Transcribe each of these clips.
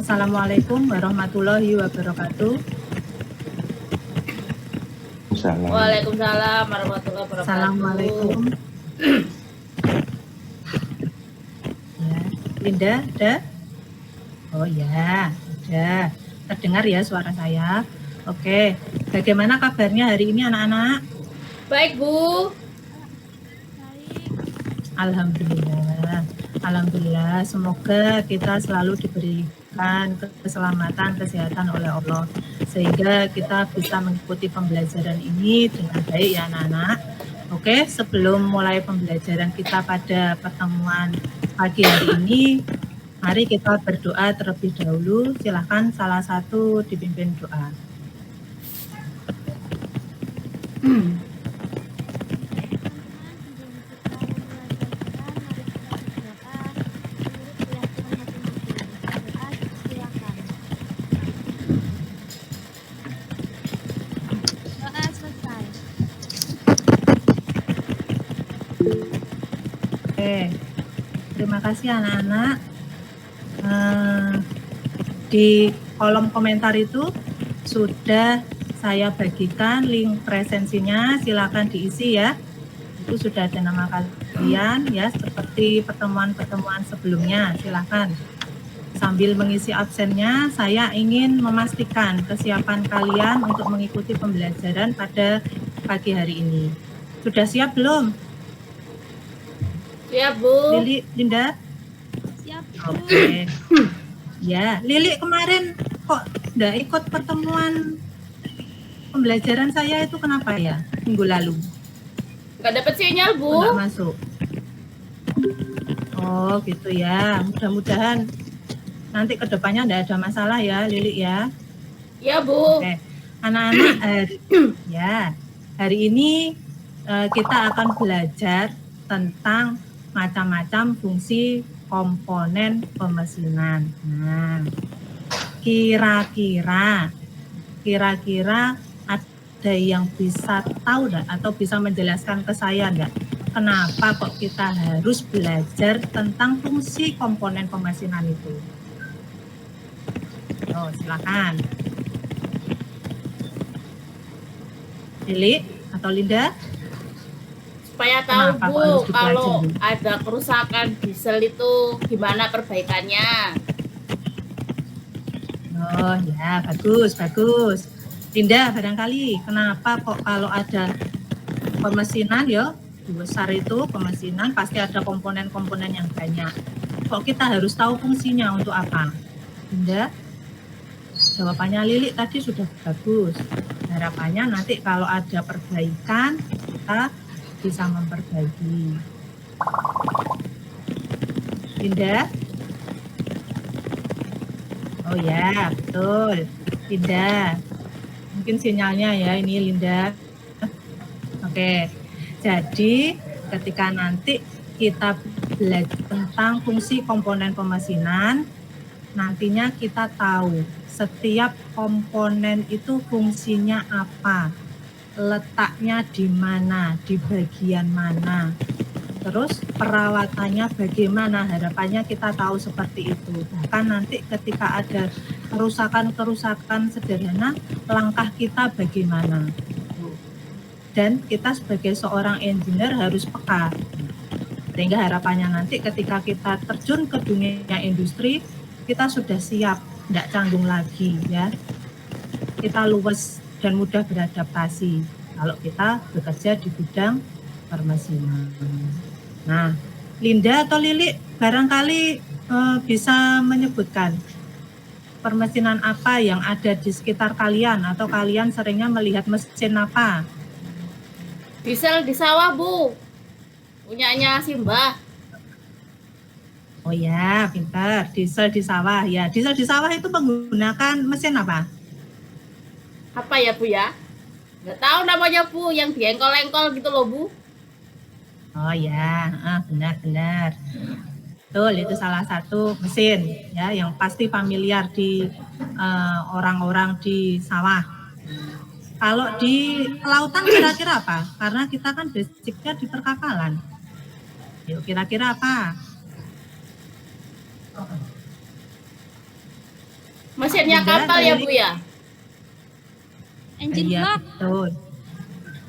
Assalamualaikum warahmatullahi wabarakatuh. Waalaikumsalam warahmatullahi wabarakatuh. Assalamualaikum. Ya, Linda, ada? Oh ya, ada. Terdengar ya suara saya? Oke, bagaimana kabarnya hari ini anak-anak? Baik, Bu. Alhamdulillah. Alhamdulillah, semoga kita selalu diberikan keselamatan, kesehatan oleh Allah, sehingga kita bisa mengikuti pembelajaran ini dengan baik ya anak-anak. Oke, sebelum mulai pembelajaran kita pada pertemuan pagi hari ini, mari kita berdoa terlebih dahulu. Silakan salah satu dipimpin doa. Oke, terima kasih anak-anak. Di kolom komentar itu sudah saya bagikan link presensinya, silakan diisi ya. Itu sudah ada nama kalian ya, seperti pertemuan-pertemuan sebelumnya, silakan. Sambil mengisi absennya, saya ingin memastikan kesiapan kalian untuk mengikuti pembelajaran pada pagi hari ini. Sudah siap belum? Siap, Bu. Lili, Linda? Siap. Oke. Ya, Lili kemarin kok nggak ikut pertemuan pembelajaran saya itu kenapa ya minggu lalu? Nggak dapat sinyal, Bu. Nggak masuk. Oh gitu ya, mudah-mudahan nanti kedepannya nggak ada masalah ya Lili ya. Ya, Bu. Oke, anak-anak ya hari ini kita akan belajar tentang macam-macam fungsi komponen pemesinan. Nah, kira-kira ada yang bisa tahu enggak atau bisa menjelaskan ke saya enggak kenapa kok kita harus belajar tentang fungsi komponen pemesinan itu? Oh, silakan. Lili atau Linda? Supaya tahu, Bu, kalau ada kerusakan diesel itu gimana perbaikannya. Oh ya, bagus. Linda, barangkali kenapa kok kalau ada pemesinan ya, besar itu pemesinan pasti ada komponen-komponen yang banyak. Kok kita harus tahu fungsinya untuk apa? Linda? Jawabannya Lili tadi sudah bagus. Harapannya nanti kalau ada perbaikan, kita bisa memperbaiki. Linda? Oh ya, betul. Linda. Mungkin sinyalnya ya ini Linda. Oke. Jadi ketika nanti kita belajar tentang fungsi komponen pemesinan, nantinya kita tahu setiap komponen itu fungsinya apa, letaknya di mana, di bagian mana, terus perawatannya bagaimana, harapannya kita tahu seperti itu. Bahkan nanti ketika ada kerusakan-kerusakan sederhana, langkah kita bagaimana. Dan kita sebagai seorang engineer harus peka. Sehingga harapannya nanti ketika kita terjun ke dunia industri, kita sudah siap, tidak canggung lagi ya. Kita luwes dan mudah beradaptasi kalau kita bekerja di bidang permesinan. Nah, Linda atau Lili barangkali bisa menyebutkan permesinan apa yang ada di sekitar kalian atau kalian seringnya melihat mesin apa? Diesel di sawah, Bu. Punyanya Simbah. Oh ya, pintar. Diesel di sawah. Ya, diesel di sawah itu menggunakan mesin apa? Apa ya, Bu ya? Nggak tahu namanya, Bu. Yang diengkol-engkol gitu loh, Bu. Oh ya, benar-benar. Betul, itu salah satu mesin ya yang pasti familiar di orang-orang di sawah. Kalau di lautan kira-kira apa? Karena kita kan basicnya di perkapalan. Yuk, kira-kira apa? Mesinnya Linda, kapal ya dari- Bu ya? Engine Iya, block. betul.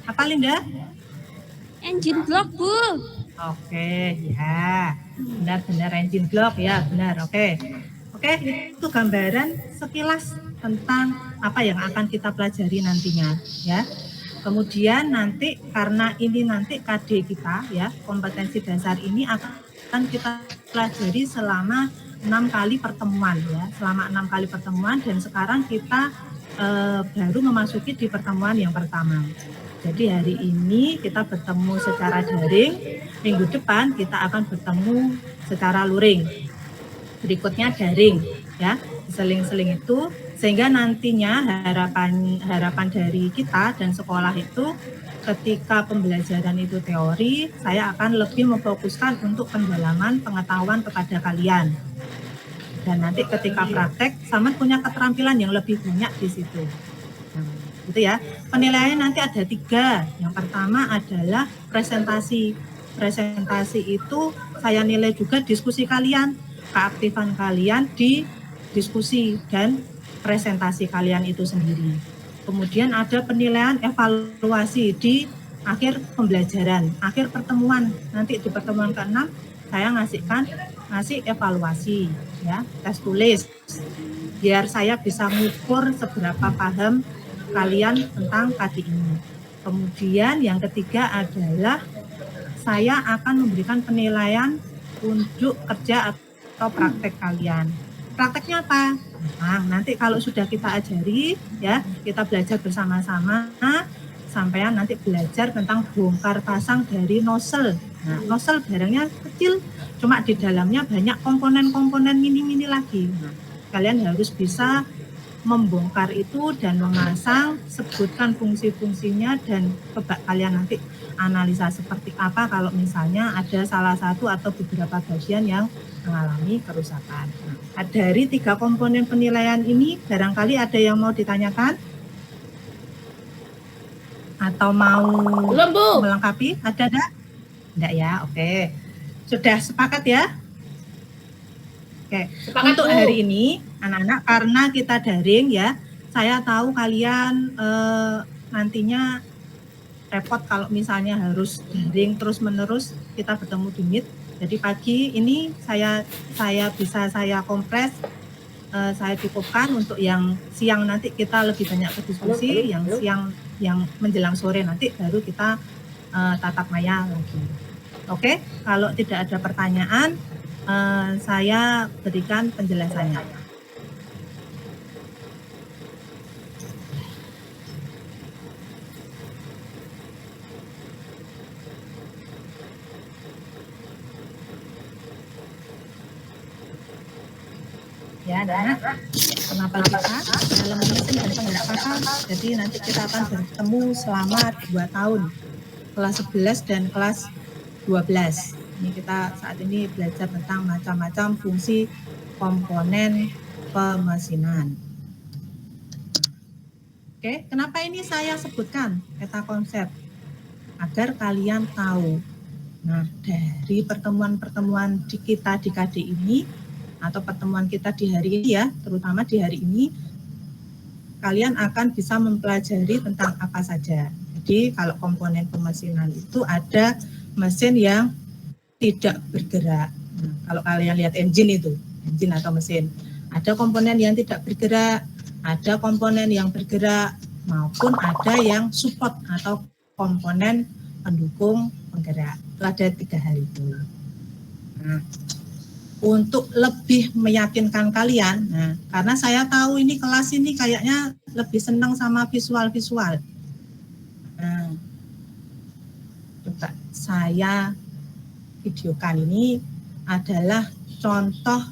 Apa Linda? Engine block, Bu. Oke, ya. Benar-benar engine block, ya benar. Oke. Oke, itu gambaran sekilas tentang apa yang akan kita pelajari nantinya, ya. Kemudian nanti karena ini nanti KD kita ya, kompetensi dasar ini akan kita pelajari selama 6 kali pertemuan ya, selama 6 kali pertemuan dan sekarang kita baru memasuki di pertemuan yang pertama. Jadi hari ini kita bertemu secara daring, minggu depan kita akan bertemu secara luring. Berikutnya daring ya, seling-seling itu sehingga nantinya harapan dari kita dan sekolah itu ketika pembelajaran itu teori, saya akan lebih memfokuskan untuk pendalaman pengetahuan kepada kalian. Dan nanti ketika praktek, sama punya keterampilan yang lebih banyak di situ. Nah, gitu ya. Penilaiannya nanti ada 3. Yang pertama adalah presentasi. Presentasi itu saya nilai juga diskusi kalian, keaktifan kalian di diskusi dan presentasi kalian itu sendiri. Kemudian ada penilaian evaluasi di akhir pembelajaran, akhir pertemuan. Nanti di pertemuan ke-6 saya ngasih evaluasi ya, tes tulis. Biar saya bisa mengukur seberapa paham kalian tentang KD ini. Kemudian yang ketiga adalah saya akan memberikan penilaian untuk kerja atau praktek kalian. Prakteknya apa? Nah, nanti kalau sudah kita ajari ya, kita belajar bersama-sama, sampean nanti belajar tentang bongkar pasang dari nozzle. Nah, nozzle barangnya kecil, cuma di dalamnya banyak komponen-komponen mini-mini lagi. Nah, kalian harus bisa membongkar itu dan memasang, sebutkan fungsi-fungsinya dan coba kalian nanti analisa seperti apa kalau misalnya ada salah satu atau beberapa bagian yang mengalami kerusakan. Nah, dari 3 komponen penilaian ini barangkali ada yang mau ditanyakan atau mau Belum Bu. melengkapi? Ada enggak? Enggak ya, oke. Sudah sepakat ya? Oke, Sepakat, untuk Bu. hari ini anak-anak karena kita daring ya, saya tahu kalian nantinya repot kalau misalnya harus daring terus-menerus kita bertemu di Meet. Jadi pagi ini saya bisa saya kompres, saya cukupkan untuk yang siang nanti kita lebih banyak berdiskusi, yang siang yang menjelang sore nanti baru kita tatap maya lagi. Oke, kalau tidak ada pertanyaan, saya berikan penjelasannya. Ya, anak, kenapa kita dalam mesin dan penggerak pasang, jadi nanti kita akan bertemu selama 2 tahun, kelas 11 dan kelas 12. Ini kita saat ini belajar tentang macam-macam fungsi komponen pemesinan. Oke, kenapa ini saya sebutkan peta konsep? Agar kalian tahu. Nah, dari pertemuan-pertemuan kita di KD ini, atau pertemuan kita di hari ini ya, terutama di hari ini, kalian akan bisa mempelajari tentang apa saja. Jadi kalau komponen pemesinan itu ada mesin yang tidak bergerak. Nah, kalau kalian lihat engine itu, engine atau mesin, ada komponen yang tidak bergerak, ada komponen yang bergerak, maupun ada yang support atau komponen pendukung penggerak. Itu ada 3 hal itu. Nah, untuk lebih meyakinkan kalian, nah, karena saya tahu ini kelas ini kayaknya lebih senang sama visual-visual. Nah, coba saya videokan, ini adalah contoh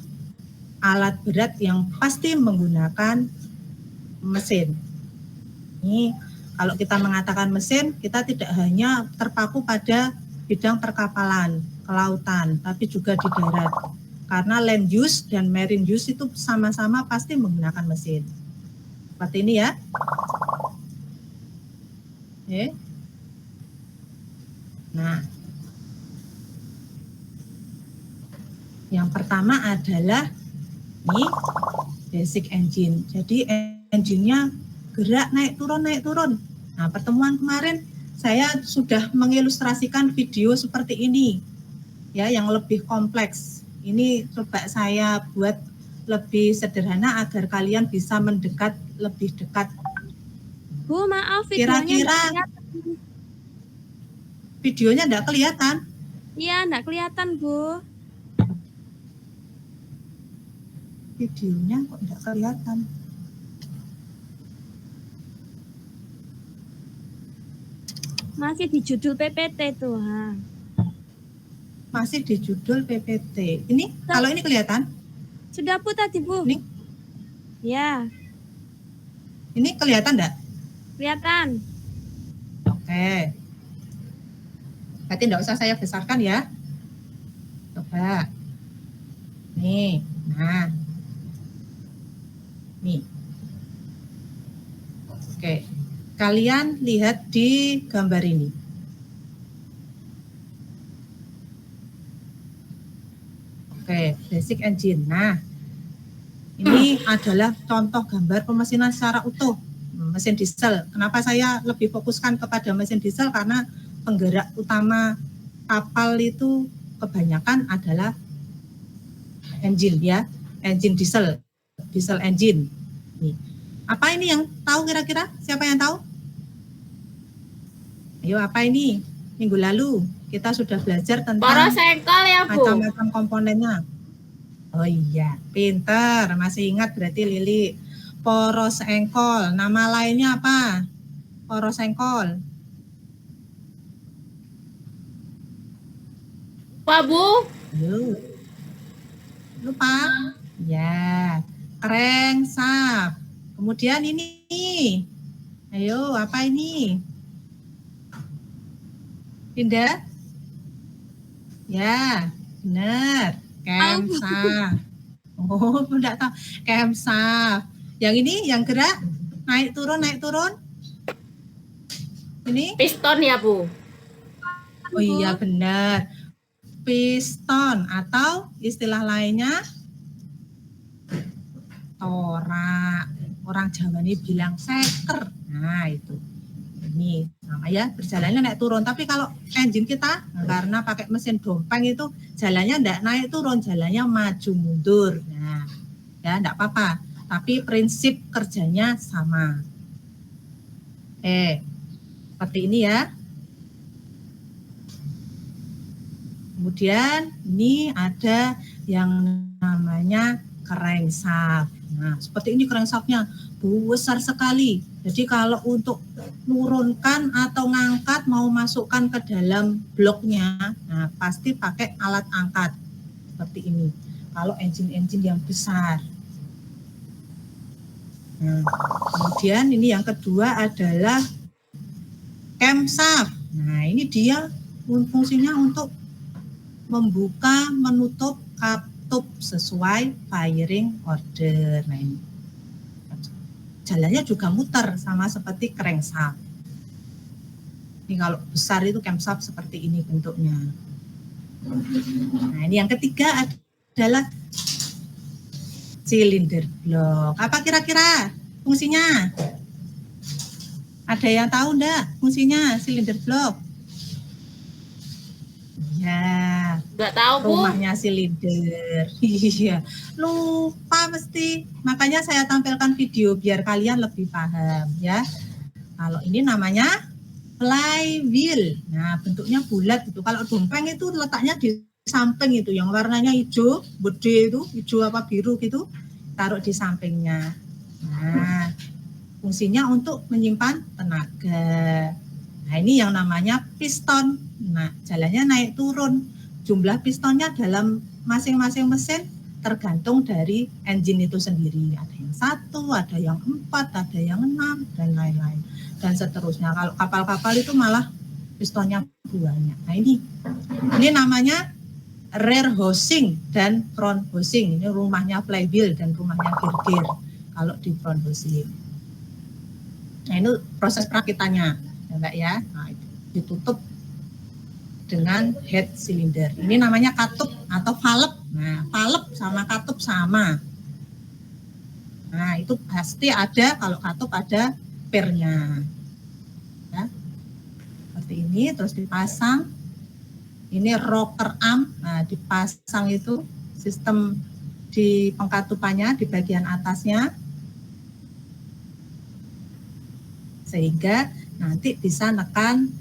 alat berat yang pasti menggunakan mesin. Ini kalau kita mengatakan mesin, kita tidak hanya terpaku pada bidang perkapalan, kelautan, tapi juga di darat. Karena land use dan marine use itu sama-sama pasti menggunakan mesin. Seperti ini ya. Oke. Nah, yang pertama adalah ini basic engine. Jadi engine-nya gerak naik turun. Nah, pertemuan kemarin saya sudah mengilustrasikan video seperti ini, ya, yang lebih kompleks. Ini coba saya buat lebih sederhana agar kalian bisa mendekat lebih dekat. Bu, maaf Kira-kira videonya enggak kelihatan? Iya, enggak kelihatan, Bu. Videonya kok enggak kelihatan? Masih di judul PPT tuh. Ha. Masih di judul PPT. Ini kalau ini kelihatan? Sudah Bu tadi, Bu. Ini? Ya. Ini kelihatan enggak? Kelihatan. Oke. Berarti enggak usah saya besarkan ya. Coba. Nih. Nah. Nih. Oke. Kalian lihat di gambar ini. Oke, basic engine. Nah, ini adalah contoh gambar pemesinan secara utuh mesin diesel. Kenapa saya lebih fokuskan kepada mesin diesel? Karena penggerak utama kapal itu kebanyakan adalah engine, ya, engine diesel engine. Nih. Apa ini yang tahu kira-kira? Siapa yang tahu? Ayo, apa ini? Minggu lalu kita sudah belajar tentang poros engkol ya, Bu. macam-macam komponennya. Oh iya, pinter. Masih ingat berarti Lili. Poros engkol. Nama lainnya apa? Poros engkol. Pak, Bu. Lupa? Ya, crankshaft. Kemudian ini. Ayo, apa ini? Pindah? Ya, benar. Camshaft. Oh, enggak tahu. Camshaft. Yang ini, yang gerak naik turun. Ini? Piston ya, Bu. Oh iya, benar. Piston atau istilah lainnya torak. Orang Jawa ini bilang seker. Nah, itu. Ini sama ya, berjalannya naik turun. Tapi kalau engine kita, karena pakai mesin dompeng itu jalannya enggak naik turun, jalannya maju mundur. Nah, ya enggak apa-apa. Tapi prinsip kerjanya sama. Seperti ini ya. Kemudian ini ada yang namanya crankshaft. Nah, seperti ini crankshaftnya besar sekali. Jadi kalau untuk menurunkan atau ngangkat mau masukkan ke dalam bloknya, nah pasti pakai alat angkat seperti ini. Kalau engine-engine yang besar. Nah, kemudian ini yang kedua adalah camshaft. Nah, ini dia fungsinya untuk membuka, menutup katup sesuai firing order. Nah, ini jalannya juga muter sama seperti crankshaft. Ini kalau besar itu camshaft seperti ini bentuknya. Nah, ini yang ketiga adalah cylinder block. Apa kira-kira fungsinya? Ada yang tahu enggak fungsinya cylinder block? Ya, Enggak tahu, Bu. Rumahnya silinder. Iya, lupa mesti. Makanya saya tampilkan video biar kalian lebih paham ya. Kalau ini namanya flywheel. Nah, bentuknya bulat itu. Kalau dompeng itu letaknya di samping itu, yang warnanya hijau, gede itu, hijau apa biru gitu, taruh di sampingnya. Nah, fungsinya untuk menyimpan tenaga. Nah, ini yang namanya piston. Nah, jalannya naik turun. Jumlah pistonnya dalam masing-masing mesin tergantung dari engine itu sendiri. Ada yang 1, ada yang 4, ada yang 6, dan lain-lain. Dan seterusnya. Kalau kapal-kapal itu malah pistonnya banyak. Nah, ini namanya rear housing dan front housing. Ini rumahnya flywheel dan rumahnya gear. Kalau di front housing. Nah, ini proses perakitannya. Ya, Mbak ya. Nah, itu ditutup dengan head cylinder. Ini namanya katup atau valve. Nah, valve sama katup sama. Nah, itu pasti ada kalau katup ada pernya. Ya. Seperti ini, terus dipasang. Ini rocker arm, nah dipasang itu sistem di pengkatupannya di bagian atasnya. Sehingga nanti bisa nekan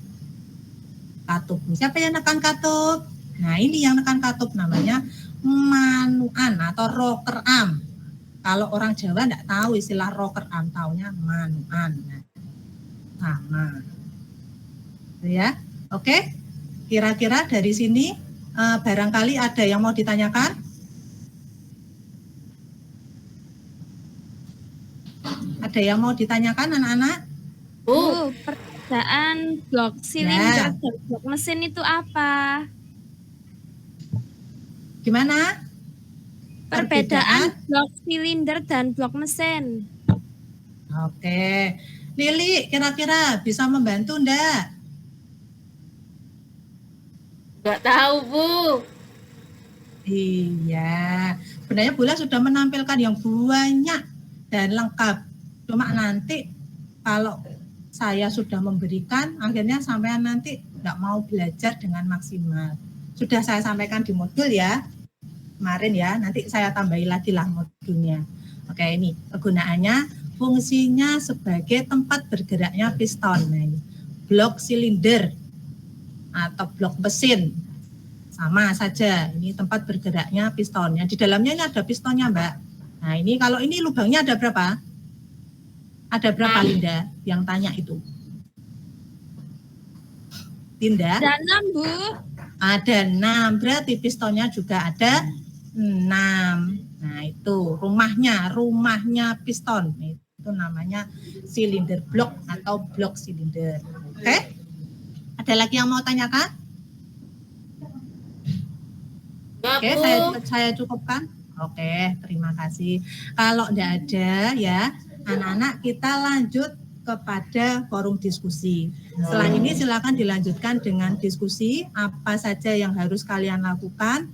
katup. Siapa yang nekan katup? Nah, ini yang nekan katup namanya manuan atau rocker arm. Kalau orang Jawa enggak tahu istilah rocker arm, taunya manuan. Nah, sama. Ya. Oke. Kira-kira dari sini barangkali ada yang mau ditanyakan? Ada yang mau ditanyakan anak-anak? Bu, perbedaan blok silinder dan blok mesin itu apa? Gimana? Perbedaan blok silinder dan blok mesin. Oke. Lili, kira-kira bisa membantu enggak? Nggak tahu, Bu. Iya. Sebenarnya Bula sudah menampilkan yang banyak dan lengkap. Cuma nanti kalau saya sudah memberikan, akhirnya sampean nanti enggak mau belajar dengan maksimal. Sudah saya sampaikan di modul ya. Kemarin ya, nanti saya tambahi lagi lah modulnya. Oke, ini kegunaannya, fungsinya sebagai tempat bergeraknya piston. Nah, ini blok silinder atau blok mesin sama saja, ini tempat bergeraknya pistonnya. Di dalamnya ini ada pistonnya, Mbak. Nah, ini kalau ini lubangnya ada berapa? Ada berapa, Linda? Yang tanya itu. Linda? Ada 6, Bu. Ada 6, berarti pistonnya juga ada 6. Nah, itu rumahnya piston. Itu namanya silinder blok atau blok silinder. Oke? Ada lagi yang mau tanyakan? Oke, saya cukupkan. Oke, terima kasih. Kalau tidak ada ya, anak-anak kita lanjut kepada forum diskusi. Setelah ini silakan dilanjutkan dengan diskusi apa saja yang harus kalian lakukan.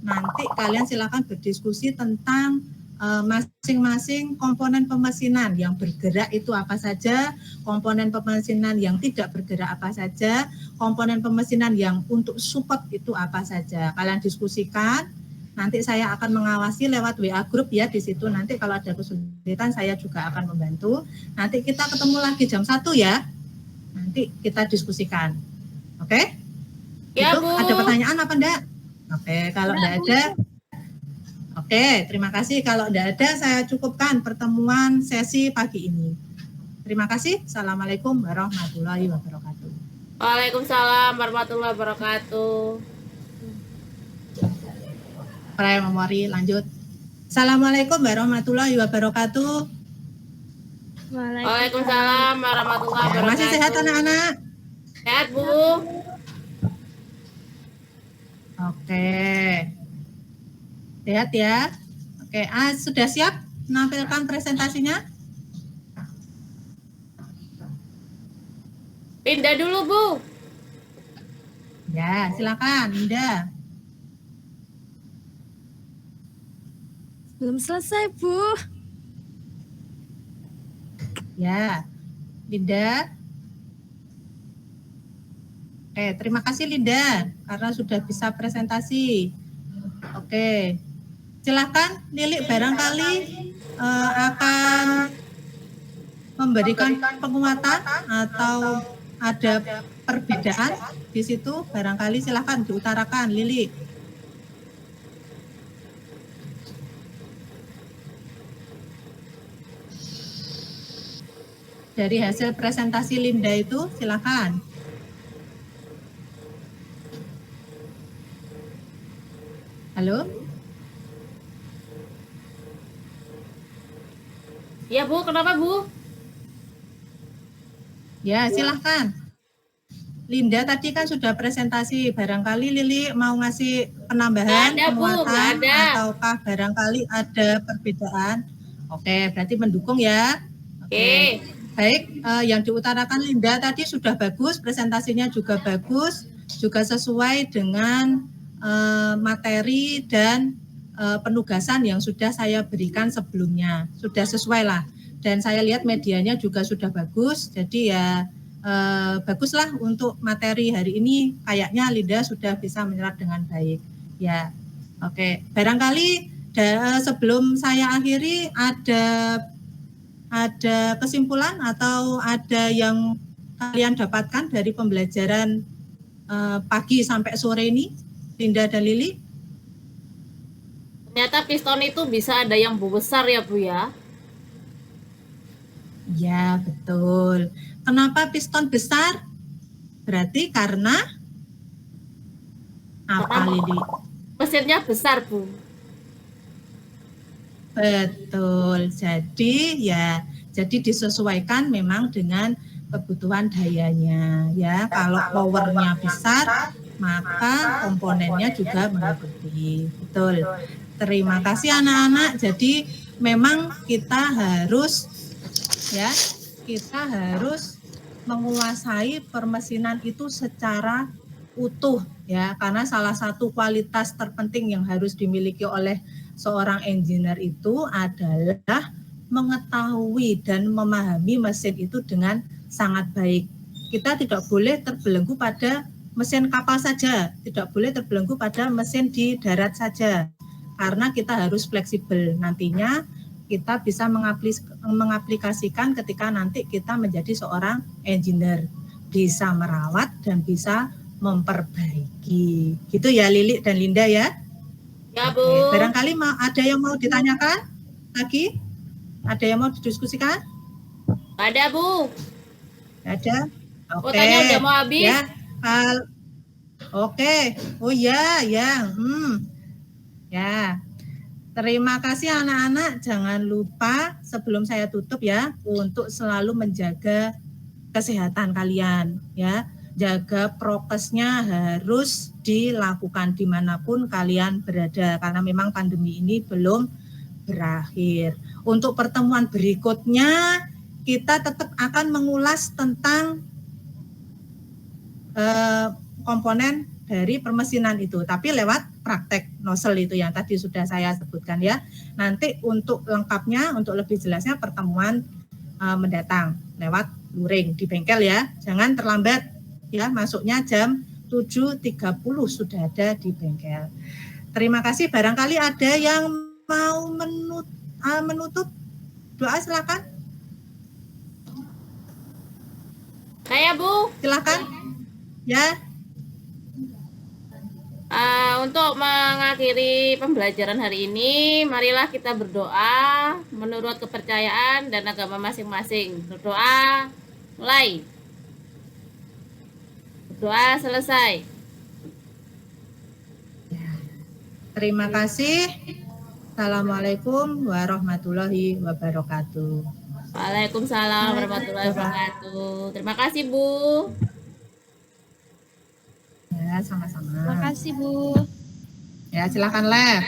Nanti kalian silakan berdiskusi tentang masing-masing komponen pemesinan yang bergerak itu apa saja, komponen pemesinan yang tidak bergerak apa saja, komponen pemesinan yang untuk support itu apa saja. Kalian diskusikan, nanti saya akan mengawasi lewat WA group ya di situ. Nanti kalau ada kesulitan saya juga akan membantu. Nanti kita ketemu lagi jam 1 ya. Nanti kita diskusikan. Oke? Ya, itu Bu. Ada pertanyaan apa enggak? Oke, kalau enggak ada. Oke, terima kasih. Kalau tidak ada, saya cukupkan pertemuan sesi pagi ini. Terima kasih. Assalamualaikum warahmatullahi wabarakatuh. Waalaikumsalam warahmatullahi wabarakatuh. Para memori lanjut. Assalamualaikum warahmatullahi wabarakatuh. Waalaikumsalam warahmatullahi wabarakatuh. Masih sehat anak-anak? Sehat, Bu. Oke. Sehat ya. Oke, sudah siap menampilkan presentasinya? Pindah dulu, Bu. Ya, silakan, Linda. Belum selesai, Bu. Ya, Linda. Oke, terima kasih Linda karena sudah bisa presentasi. Oke. Silakan Lili, barangkali akan memberikan penguatan atau ada perbedaan di situ, barangkali silakan diutarakan Lili. Dari hasil presentasi Linda itu silakan. Halo? Ya, Bu, kenapa, Bu? Ya, silahkan. Linda tadi kan sudah presentasi, barangkali Lili mau ngasih penambahan, Nggak ada, Bu, penguatan, nggak ada. ataukah barangkali ada perbedaan. Oke, berarti mendukung ya. Oke. Baik, yang diutarakan Linda tadi sudah bagus, presentasinya juga bagus, juga sesuai dengan materi dan penugasan yang sudah saya berikan sebelumnya. Sudah sesuai lah. Dan saya lihat medianya juga sudah bagus. Jadi ya baguslah untuk materi hari ini. Kayaknya Linda sudah bisa menyerap dengan baik. Ya, oke. Barangkali sebelum saya akhiri ada kesimpulan atau ada yang kalian dapatkan dari pembelajaran pagi sampai sore ini, Linda dan Lili? Ternyata piston itu bisa ada yang besar ya Bu ya? Ya, betul. Kenapa piston besar? Berarti karena apa, Lili? Mesinnya besar Bu. Betul. Jadi disesuaikan memang dengan kebutuhan dayanya ya. Kalau powernya besar, maka komponennya juga mengikuti. Betul. Terima kasih anak-anak. Jadi memang kita harus menguasai permesinan itu secara utuh ya, karena salah satu kualitas terpenting yang harus dimiliki oleh seorang engineer itu adalah mengetahui dan memahami mesin itu dengan sangat baik. Kita tidak boleh terbelenggu pada mesin kapal saja, tidak boleh terbelenggu pada mesin di darat saja, karena kita harus fleksibel. Nantinya kita bisa mengaplikasikan ketika nanti kita menjadi seorang engineer, bisa merawat dan bisa memperbaiki. Gitu ya Lili dan Linda ya. Ya Bu. Oke. Barangkali ada yang mau ditanyakan lagi? Ada yang mau didiskusikan? Ada Bu. Ada. Oke. Kuotanya udah mau habis. Ya. Oke. Oh ya. Ya. Terima kasih anak-anak. Jangan lupa sebelum saya tutup ya, untuk selalu menjaga kesehatan kalian ya. Jaga prokesnya harus dilakukan dimanapun kalian berada, karena memang pandemi ini belum berakhir. Untuk pertemuan berikutnya kita tetap akan mengulas tentang komponen dari permesinan itu, tapi lewat praktek nozzle itu yang tadi sudah saya sebutkan ya. Nanti untuk lengkapnya, untuk lebih jelasnya pertemuan mendatang lewat luring di bengkel ya. Jangan terlambat ya, masuknya jam 7.30 sudah ada di bengkel. Terima kasih. Barangkali ada yang mau menutup doa, silakan. Saya Bu. Silakan. Ya. Untuk mengakhiri pembelajaran hari ini, marilah kita berdoa menurut kepercayaan dan agama masing-masing. Berdoa, mulai. Berdoa, selesai. Terima kasih. Assalamualaikum warahmatullahi wabarakatuh. Waalaikumsalam warahmatullahi wabarakatuh. Terima kasih Bu. Ya, sama-sama. Terima kasih Bu. Ya, silakan Lab.